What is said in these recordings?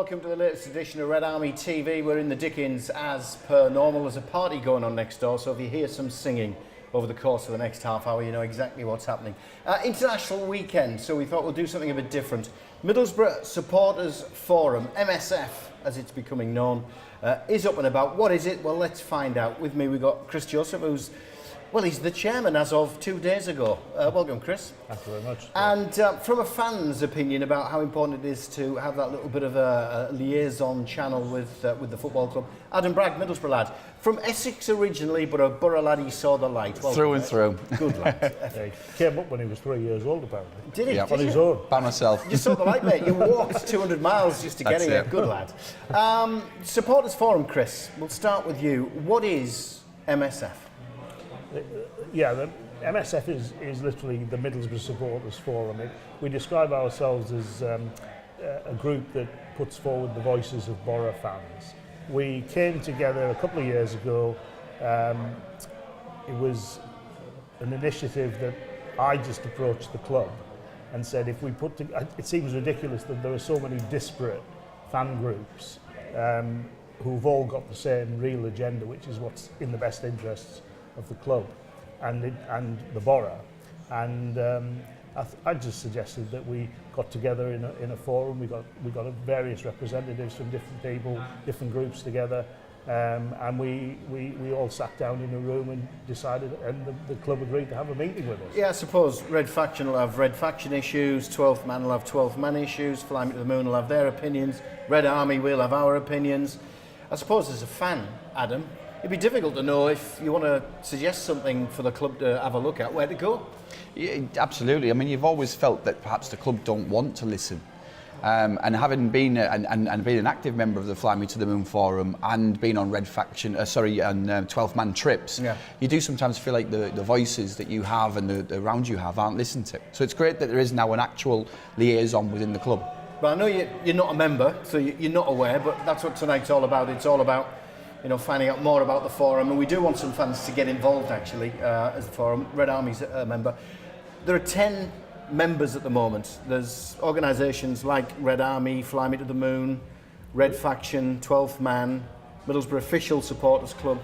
welcome to the latest edition of Red Army TV. We're in the Dickens as per normal. There's a party going on next door, so if you hear some singing over the course of the next half hour, you know exactly what's happening. International weekend, so we thought we'll do something a bit different. Middlesbrough Supporters Forum, MSF as it's becoming known, is up and about. What is it? Well, let's find out. With me we've got Chris Joseph, who's, well, he's the chairman as of 2 days ago. Welcome, Chris. Thank you very much. And from a fan's opinion about how important it is to have that little bit of a liaison channel with the football club, Adam Bragg, Middlesbrough lad. From Essex originally, but a Boro lad, he saw the light. Welcome, through and mate. through. Good lad. Yeah, he came up when he was 3 years old, apparently. Did he? Yeah. Did On his you? own. By myself. You saw the light, mate. You walked 200 miles just to get That's here. it. Good lad. Supporters Forum, Chris. We'll start with you. What is MSF? Yeah, the MSF is literally the Middlesbrough Supporters Forum. We describe ourselves as a group that puts forward the voices of Boro fans. We came together a couple of years ago. It was an initiative that I just approached the club and said, if we put together, it seems ridiculous that there are so many disparate fan groups who've all got the same real agenda, which is what's in the best interests of the club and the Boro. And I just suggested that we got together in a forum. We got various representatives from different people, different groups together, and we all sat down in a room and decided, and the club agreed to have a meeting with us. Yeah, I suppose Red Faction will have Red Faction issues, 12th Man will have 12th Man issues, Fly Me to the Moon will have their opinions, Red Army will have our opinions. I suppose as a fan, Adam, it'd be difficult to know if you want to suggest something for the club to have a look at, where to go. Yeah, absolutely. I mean, you've always felt that perhaps the club don't want to listen. And having been and being an active member of the Fly Me to the Moon Forum and being on Red Faction, and 12th Man trips, yeah, you do sometimes feel like the voices that you have and the around you have aren't listened to. So it's great that there is now an actual liaison within the club. Well, I know you're not a member, so you're not aware, but that's what tonight's all about. It's all about, you know, finding out more about the forum, and we do want some fans to get involved actually as the forum. Red Army's a member. There are 10 members at the moment. There's organisations like Red Army, Fly Me to the Moon, Red Faction, 12th Man, Middlesbrough Official Supporters Club,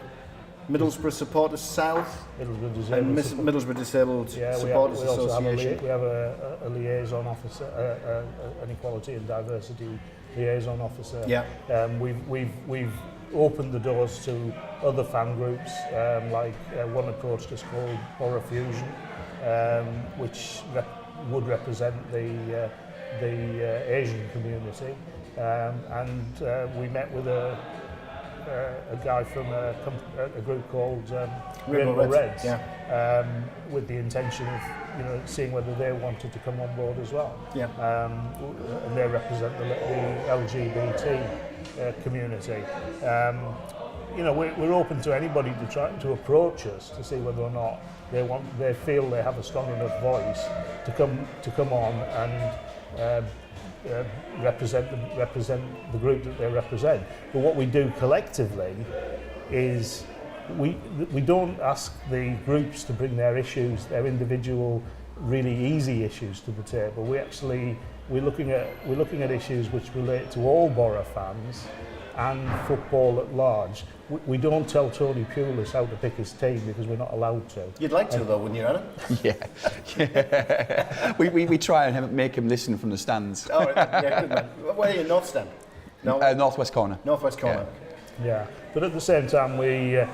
Middlesbrough Supporters South, Middlesbrough and Disabled Middlesbrough Disabled Supporters we also Association. we have a liaison officer, an equality and diversity liaison officer. Yeah. We've opened the doors to other fan groups, like one approached us called Boro Fusion, which would represent the Asian community, and we met with a guy from a group called Rainbow Reds, yeah, with the intention of, you know, seeing whether they wanted to come on board as well. Yeah. And they represent the LGBT community. You know, we're open to anybody to try to approach us to see whether or not they feel they have a strong enough voice to come on and represent the group that they represent. But what we do collectively is we don't ask the groups to bring their issues, their individual really easy issues to the table. We're looking at issues which relate to all Boro fans and football at large. We don't tell Tony Pulis how to pick his team because we're not allowed to. You'd like to though, wouldn't you, Adam? Yeah. we try and make him listen from the stands. Oh, yeah, good man. Where are you, North Stand? No? Northwest corner. Northwest corner. Yeah, but at the same time, we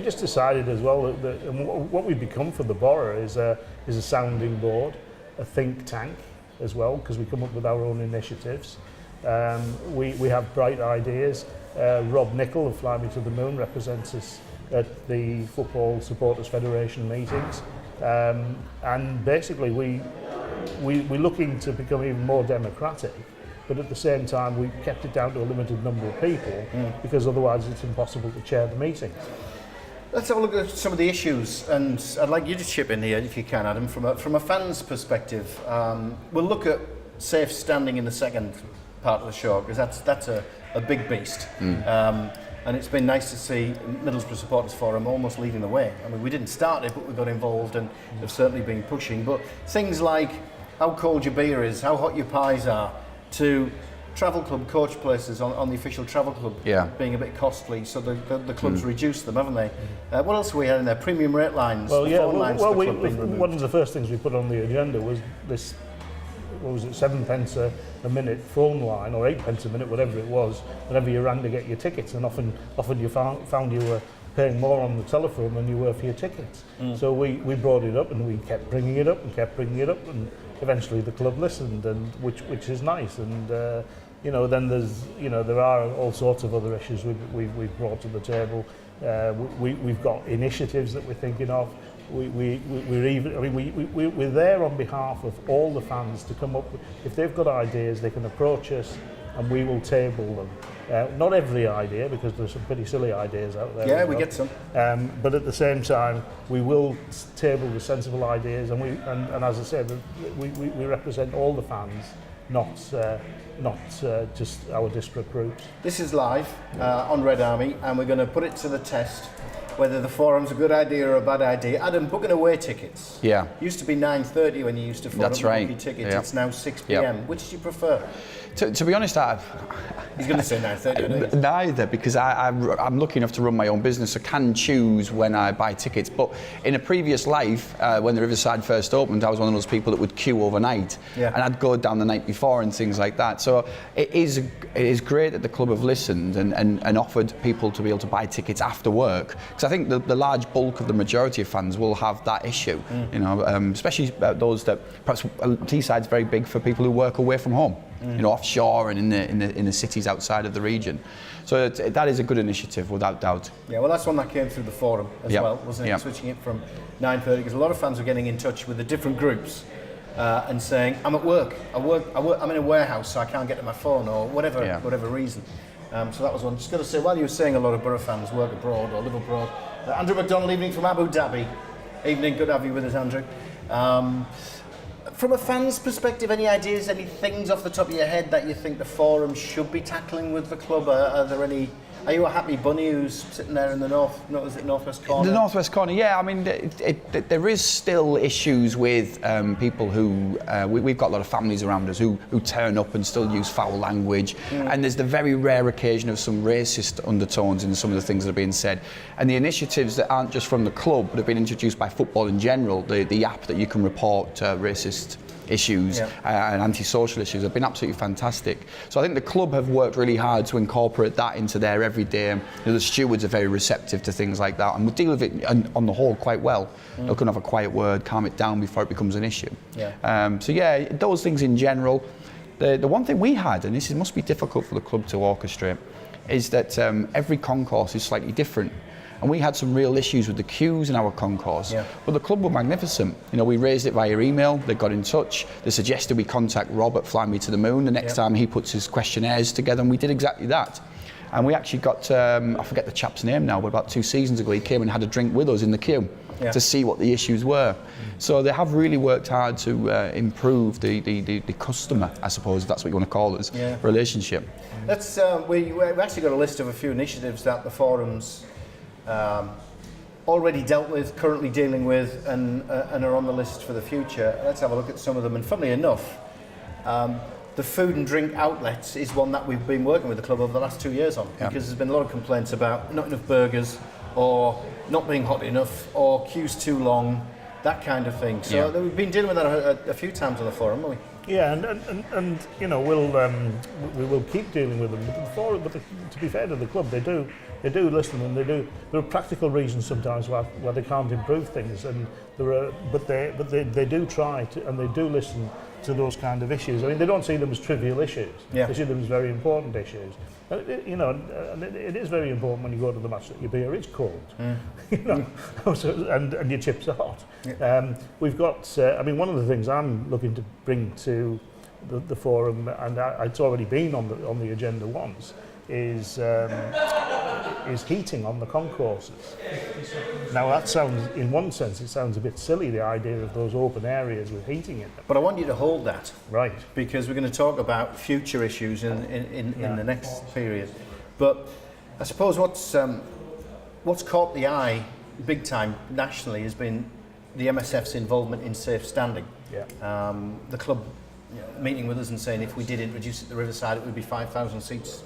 just decided as well that and what we've become for the Boro is a sounding board, a think tank as well, because we come up with our own initiatives. We have bright ideas. Rob Nichol of Fly Me to the Moon represents us at the Football Supporters Federation meetings, and basically we're looking to become even more democratic, but at the same time we kept it down to a limited number of people because otherwise it's impossible to chair the meeting. Let's have a look at some of the issues, and I'd like you to chip in here if you can, Adam, from a fan's perspective. We'll look at safe standing in the second part of the show, because that's a big beast. And it's been nice to see Middlesbrough Supporters Forum almost leading the way. I mean, we didn't start it, but we got involved and have certainly been pushing. But things like how cold your beer is, how hot your pies are, to travel club coach places on the official travel club being a bit costly, so the clubs reduced them, haven't they? What else have we had in there? Premium rate lines. Well, yeah. One of the first things we put on the agenda was this. What was it? 7 pence a minute phone line, or 8 pence a minute, whatever it was. Whenever you rang to get your tickets, and often you found you were paying more on the telephone than you were for your tickets. So we brought it up, and we kept bringing it up, and eventually the club listened, and which is nice. And then there are all sorts of other issues we've brought to the table. We've got initiatives that we're thinking of. We're there on behalf of all the fans to come up with, if they've got ideas, they can approach us and we will table them. Not every idea, because there's some pretty silly ideas out there. Yeah, we get some. But at the same time, we will table the sensible ideas, and as I said, we represent all the fans, not just our disparate groups. This is live on Red Army, and we're going to put it to the test whether the forum's a good idea or a bad idea. Adam, booking away tickets. Yeah. Used to be 9:30 when you used to book your tickets. Yeah. It's now 6 p.m. Yep. Which do you prefer? To be honest, he's going to say 9:30. Neither, because I'm lucky enough to run my own business, so can choose when I buy tickets. But in a previous life, when the Riverside first opened, I was one of those people that would queue overnight, and I'd go down the night before and things like that. So it is great that the club have listened and offered people to be able to buy tickets after work, because I think the large bulk of the majority of fans will have that issue. Especially those that perhaps Teesside's very big for people who work away from home. Offshore and in the cities outside of the region. So that is a good initiative, without doubt. Yeah, well, that's one that came through the forum as well, wasn't it? Switching it from 9:30, because a lot of fans were getting in touch with the different groups and saying, I'm at work, I'm in a warehouse, so I can't get to my phone, or whatever reason. So that was one. Just got to say, while you were saying a lot of Boro fans work abroad or live abroad, Andrew McDonald, evening from Abu Dhabi. Evening, good to have you with us, Andrew. From a fan's perspective, any ideas, any things off the top of your head that you think the forum should be tackling with the club? Are you a happy bunny who's sitting there in the northwest corner? The northwest corner, yeah. I mean, there is still issues with people who we've got a lot of families around us who turn up and still use foul language, and there's the very rare occasion of some racist undertones in some of the things that are being said. And the initiatives that aren't just from the club but have been introduced by football in general, the app that you can report racist issues and antisocial issues have been absolutely fantastic. So I think the club have worked really hard to incorporate that into their everyday. The stewards are very receptive to things like that, and we deal with it on the whole quite well. They'll come have a quiet word, calm it down before it becomes an issue. Those things in general. The one thing we had, and this must be difficult for the club to orchestrate, is that every concourse is slightly different. And we had some real issues with the queues in our concourse. But the club were magnificent. We raised it via email, they got in touch, they suggested we contact Rob at Fly Me to the Moon the next time he puts his questionnaires together, and we did exactly that. And we actually got, I forget the chap's name now, but about 2 seasons ago he came and had a drink with us in the queue to see what the issues were. So they have really worked hard to improve the customer, I suppose, if that's what you want to call us, relationship. Let's, we've actually got a list of a few initiatives that the forums already dealt with, currently dealing with, and are on the list for the future. Let's have a look at some of them. And funnily enough, the food and drink outlets is one that we've been working with the club over the last 2 years on, because there's been a lot of complaints about not enough burgers, or not being hot enough, or queues too long, that kind of thing. So we've been dealing with that a few times on the forum, haven't we? Yeah, and we will keep dealing with them. But to be fair to the club, they do listen, and there are practical reasons sometimes why they can't improve things, and they do try to, and they do listen to those kind of issues. I mean, they don't see them as trivial issues. They see them as very important issues. And it is very important when you go to the match that your beer is cold, and your chips are hot. We've got, one of the things I'm looking to bring to the forum, and it's already been on the agenda once, is heating on the concourses. Now that sounds, in one sense, it sounds a bit silly, the idea of those open areas with heating in them. But I want you to hold that, right? Because we're going to talk about future issues in the next period. But I suppose what's caught the eye big time nationally has been the MSF's involvement in safe standing. The club meeting with us and saying if we did introduce it to the Riverside, it would be 5,000 seats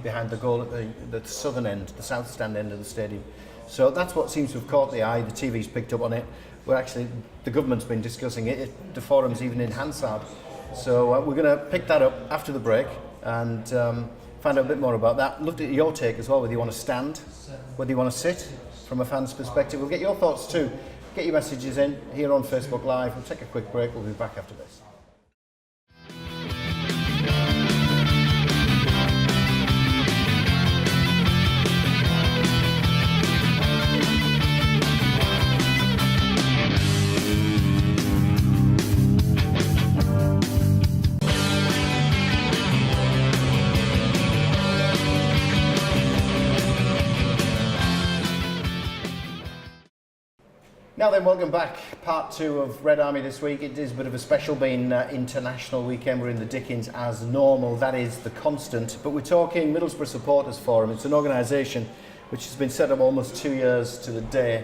behind the goal at the southern end, the south stand end of the stadium. So that's what seems to have caught the eye. The TV's picked up on it. The government's been discussing it. The forum's even in Hansard. So we're going to pick that up after the break and find out a bit more about that. Looked at your take as well, whether you want to stand, whether you want to sit from a fan's perspective. We'll get your thoughts too. Get your messages in here on Facebook Live. We'll take a quick break. We'll be back after this. Now then, welcome back. Part 2 of Red Army this week. It is a bit of a special being international weekend. We're in the Dickens as normal. That is the constant. But we're talking Middlesbrough Supporters Forum. It's an organisation which has been set up almost 2 years to the day,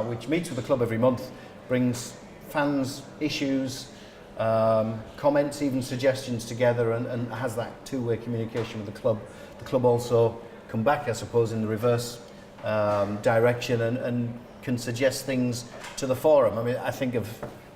which meets with the club every month, brings fans, issues, comments, even suggestions together, and has that two-way communication with the club. The club also come back, I suppose, in the reverse direction and can suggest things to the forum. I mean, I think of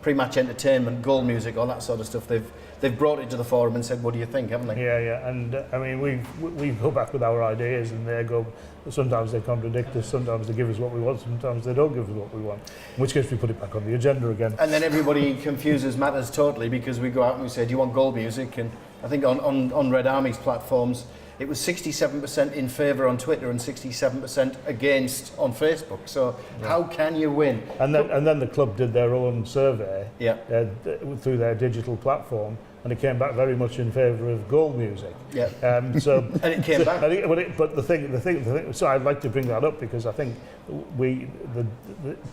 pre-match entertainment, goal music, all that sort of stuff. They've brought it to the forum and said, "What do you think?" Haven't they? Yeah. And I mean, we go back with our ideas, and they go. Sometimes they contradict us. Sometimes they give us what we want. Sometimes they don't give us what we want. In which case, we put it back on the agenda again. And then everybody confuses matters totally because we go out and we say, "Do you want goal music?" And I think on Red Army's platforms, it was 67% in favour on Twitter and 67% against on Facebook. So how can you win? And then the club did their own survey through their digital platform, and it came back very much in favour of goal music. Yeah. And it came back. But the thing. So I'd like to bring that up because I think the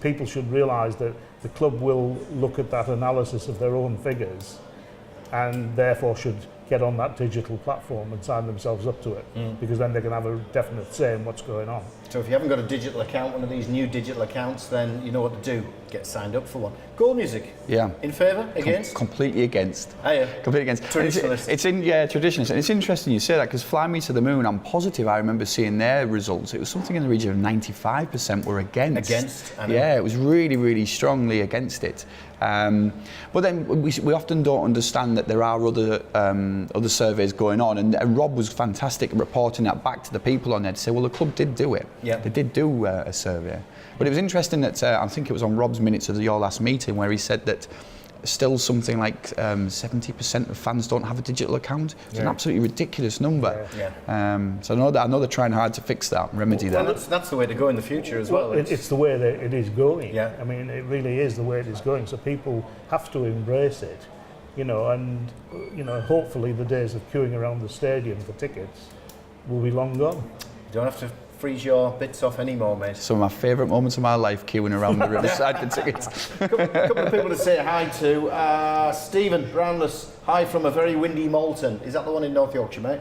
people should realise that the club will look at that analysis of their own figures, and therefore should get on that digital platform and sign themselves up to it, because then they can have a definite say in what's going on. So if you haven't got a digital account, one of these new digital accounts, then you know what to do. Get signed up for one. Goal music. Yeah. In favour? Against? Completely against. Oh, yeah. Completely against. Traditionalist. It's traditionalist. And it's interesting you say that because Fly Me to the Moon, I'm positive I remember seeing their results. It was something in the region of 95% were against. Against? I know. Yeah, it was really, really strongly against it. But then we often don't understand that there are other surveys going on, and Rob was fantastic at reporting that back to the people on there to say, well, the club did do it. Yeah. They did do a survey. But it was interesting that I think it was on Rob's minutes of your last meeting where he said that still something like 70% of fans don't have a digital account. It's an absolutely ridiculous number. Yeah. So I know they're trying hard to fix that and remedy that. Well, that's the way to go in the future as well. It's the way that it is going. Yeah. I mean, it really is the way it is going. So people have to embrace it, and hopefully the days of queuing around the stadium for tickets will be long gone. You don't have to freeze your bits off anymore, mate. Some of my favourite moments of my life queuing around the Riverside for tickets. A couple of people to say hi to. Stephen Brownless, hi from a very windy Malton. Is that the one in North Yorkshire, mate?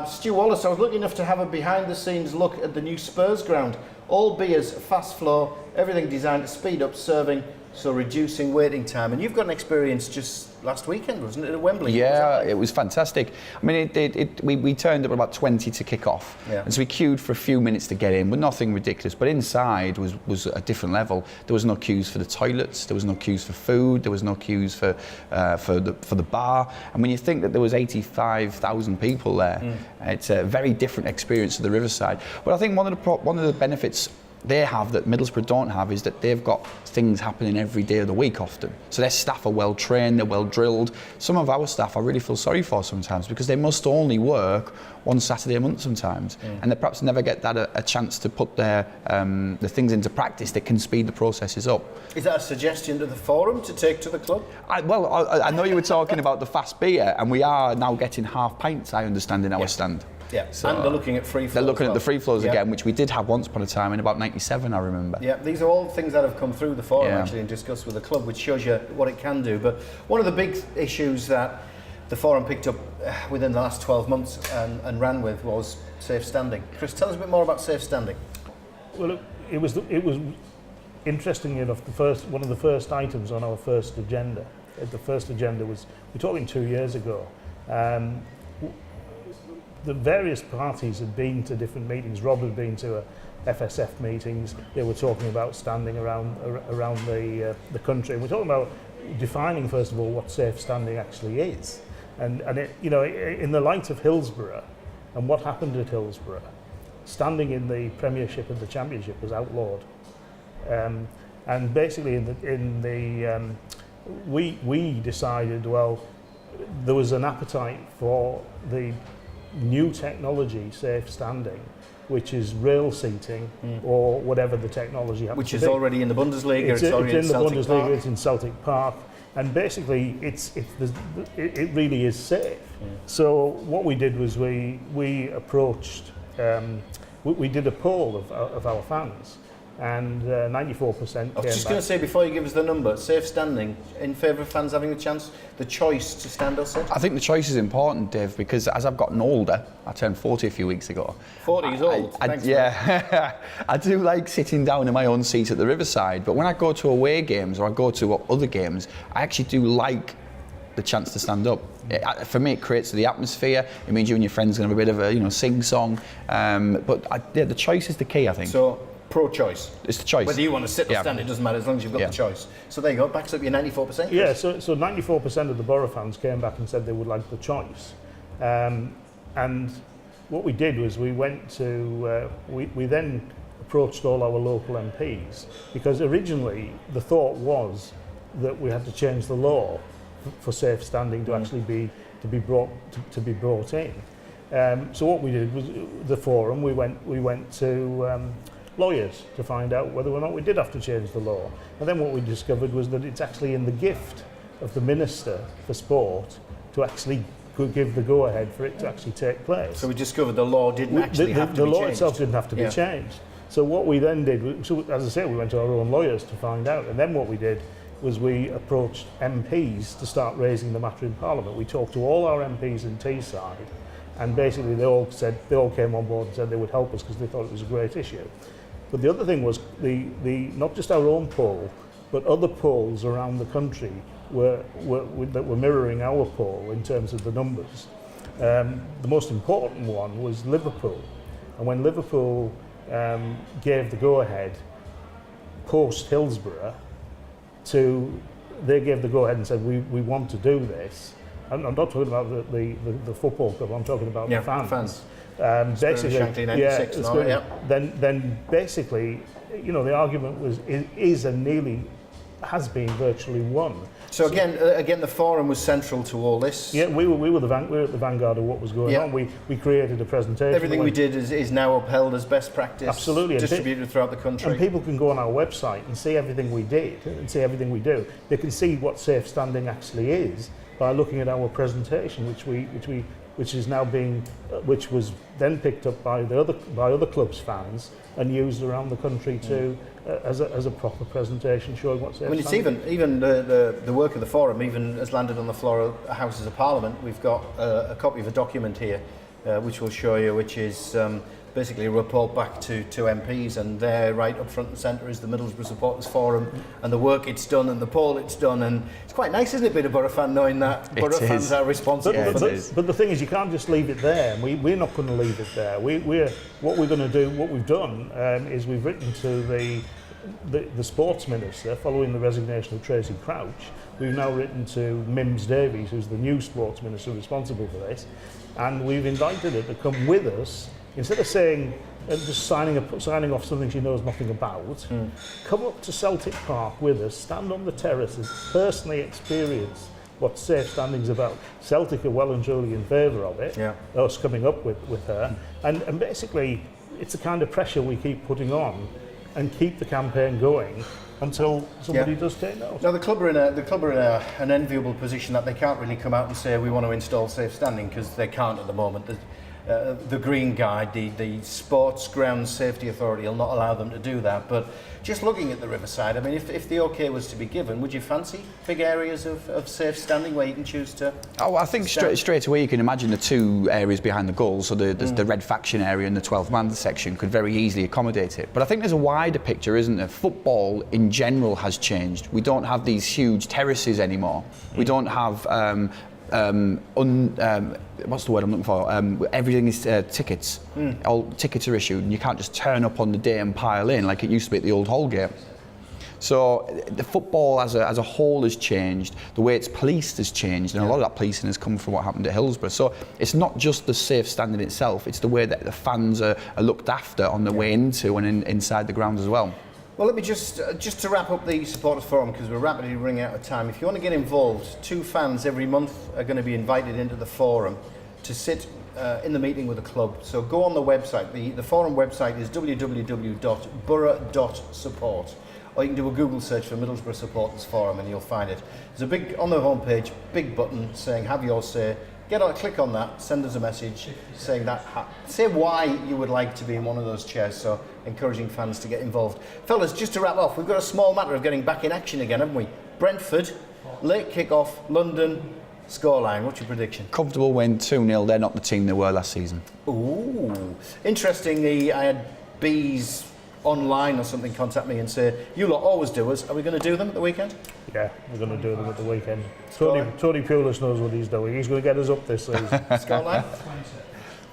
Stu Wallace, I was lucky enough to have a behind-the-scenes look at the new Spurs ground. All beers, fast flow, everything designed to speed up serving, so reducing waiting time. And you've got an experience just last weekend, wasn't it, at Wembley? Yeah, it was fantastic. I mean, we turned up at about 20 to kick off, and so we queued for a few minutes to get in, but nothing ridiculous. But inside was a different level. There was no queues for the toilets, there was no queues for food, there was no queues for the bar. And when you think that there was 85,000 people there, it's a very different experience to the Riverside. But I think one of the benefits they have that Middlesbrough don't have is that they've got things happening every day of the week often. So their staff are well trained, they're well drilled. Some of our staff I really feel sorry for sometimes because they must only work one Saturday a month sometimes, and they perhaps never get that a chance to put their the things into practice that can speed the processes up. Is that a suggestion to the forum to take to the club? I know you were talking about the fast beer, and we are now getting half pints, I understand, in our stand. Yeah, so and they're looking at free flows. They're looking at the free flows again, which we did have once upon a time in about 97, I remember. Yeah, these are all things that have come through the forum actually and discussed with the club, which shows you what it can do. But one of the big issues that the forum picked up within the last 12 months and ran with was safe standing. Chris, tell us a bit more about safe standing. Well, it was interestingly enough, one of the first items on our first agenda, the first agenda was, we're talking 2 years ago, the various parties had been to different meetings. Rob had been to FSF meetings. They were talking about standing around the country. And we're talking about defining, first of all, what safe standing actually is. And it, you know, in the light of Hillsborough and what happened at Hillsborough, standing in the Premiership and the Championship was outlawed. And basically, we decided, well, there was an appetite for the new technology, safe standing, which is rail seating or whatever the technology happens Which to is be. already in the Bundesliga. It's already in the Celtic Bundesliga. Park. It's in Celtic Park, and basically, it really is safe. So what we did was we approached. We did a poll of our fans, and 94% came I was just back. going to say, before you give us the number, safe standing, in favour of fans having the choice to stand or sit? I think the choice is important, Dave, because as I've gotten older, I turned 40 a few weeks ago. 40 is old. Thanks, yeah, I do like sitting down in my own seat at the Riverside, but when I go to away games or I go to other games, I actually do like the chance to stand up. For me, it creates the atmosphere. It means you and your friends are going to have a bit of a sing-song. But the choice is the key, I think. So, pro-choice. It's the choice. Whether you want to sit or stand, it doesn't matter as long as you've got the choice. So there you go, backs up your 94%. Yeah, so 94% of the Boro fans came back and said they would like the choice. And what we did was we went to, we then approached all our local MPs, because originally the thought was that we had to change the law for safe standing to actually be brought in. So what we did was the forum. We went to lawyers to find out whether or not we did have to change the law. And then what we discovered was that it's actually in the gift of the Minister for Sport to actually give the go-ahead for it to actually take place. So we discovered the law didn't actually have to be changed. The law itself didn't have to be changed. So what we then did, so as I say, we went to our own lawyers to find out. And then what we did was we approached MPs to start raising the matter in Parliament. We talked to all our MPs in Teesside, and basically they all came on board and said they would help us because they thought it was a great issue. But the other thing was not just our own poll, but other polls around the country that were mirroring our poll in terms of the numbers. The most important one was Liverpool, and when Liverpool gave the go-ahead post Hillsborough, they gave the go-ahead and said we want to do this. I'm not talking about the football club. I'm talking about the fans. Basically, then basically, the argument is and nearly has been virtually won. So again, the forum was central to all this. Yeah, we were at the vanguard of what was going on. We created a presentation. Everything we did is now upheld as best practice. Absolutely, distributed throughout the country. And people can go on our website and see everything we did and see everything we do. They can see what safe standing actually is by looking at our presentation, which was then picked up by other clubs' fans and used around the country as a proper presentation showing what safe standing. It's even the work of the forum even has landed on the floor of Houses of Parliament. We've got a copy of a document here which we'll show you, which is basically a report back to MPs, and there right up front and centre is the Middlesbrough Supporters Forum and the work it's done and the poll it's done, and it's quite nice, isn't it, being a Boro fan, knowing that Boro fans are responsible for this. But the thing is, you can't just leave it there, and we're not going to leave it there. What we've done is we've written to the sports minister following the resignation of Tracy Crouch. We've now written to Mims Davies, who's the new sports minister responsible for this, and we've invited her to come with us. Instead of saying, just signing off something she knows nothing about, come up to Celtic Park with us, stand on the terraces, personally experience what safe standing's about. Celtic are well and truly in favour of it, us coming up with her, and basically it's the kind of pressure we keep putting on and keep the campaign going until somebody does take note. Now the club are in an enviable position that they can't really come out and say we want to install safe standing, because they can't at the moment. the Green Guide, the Sports Ground Safety Authority will not allow them to do that. But just looking at the Riverside, I mean, if the OK was to be given, would you fancy big areas of safe standing where you can choose to? Oh, I think straight away you can imagine the two areas behind the goal, so the red faction area and the 12-man section could very easily accommodate it. But I think there's a wider picture, isn't there? Football in general has changed. We don't have these huge terraces anymore. We don't have what's the word I'm looking for? Everything is tickets. All tickets are issued, and you can't just turn up on the day and pile in like it used to be at the old Holgate. So the football as a whole has changed. The way it's policed has changed, and a lot of that policing has come from what happened at Hillsborough. So it's not just the safe standing itself; it's the way that the fans are looked after on the way into and inside the ground as well. Well, let me just to wrap up the Supporters Forum, because we're rapidly running out of time. If you want to get involved, 2 fans every month are going to be invited into the forum to sit in the meeting with the club. So go on the website. The forum website is www.boro.support, or you can do a Google search for Middlesbrough Supporters Forum and you'll find it. There's a big, on the homepage, big button saying have your say. Click on that, send us a message saying that, say why you would like to be in one of those chairs, so encouraging fans to get involved. Fellas, just to wrap off, we've got a small matter of getting back in action again, haven't we? Brentford, late kick-off, London, scoreline, what's your prediction? Comfortable win, 2-0, they're not the team they were last season. Ooh, interestingly, I had Bees online or something contact me and say, you lot always do us, are we going to do them at the weekend? Yeah, we're going to do them at the weekend. Tony Pulis knows what he's doing. He's going to get us up this season. Scoreline?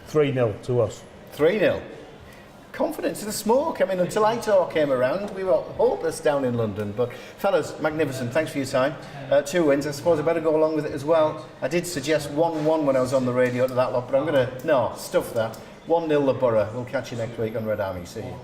3-0 to us. 3-0. Confidence in the smoke. I mean, until Aitor came around, we were hopeless down in London. But fellas, magnificent. Thanks for your time. 2 wins. I suppose I better go along with it as well. I did suggest 1-1 when I was on the radio to that lot, but I'm going to, no, stuff that. 1-0 the Boro. We'll catch you next week on Red Army. See you.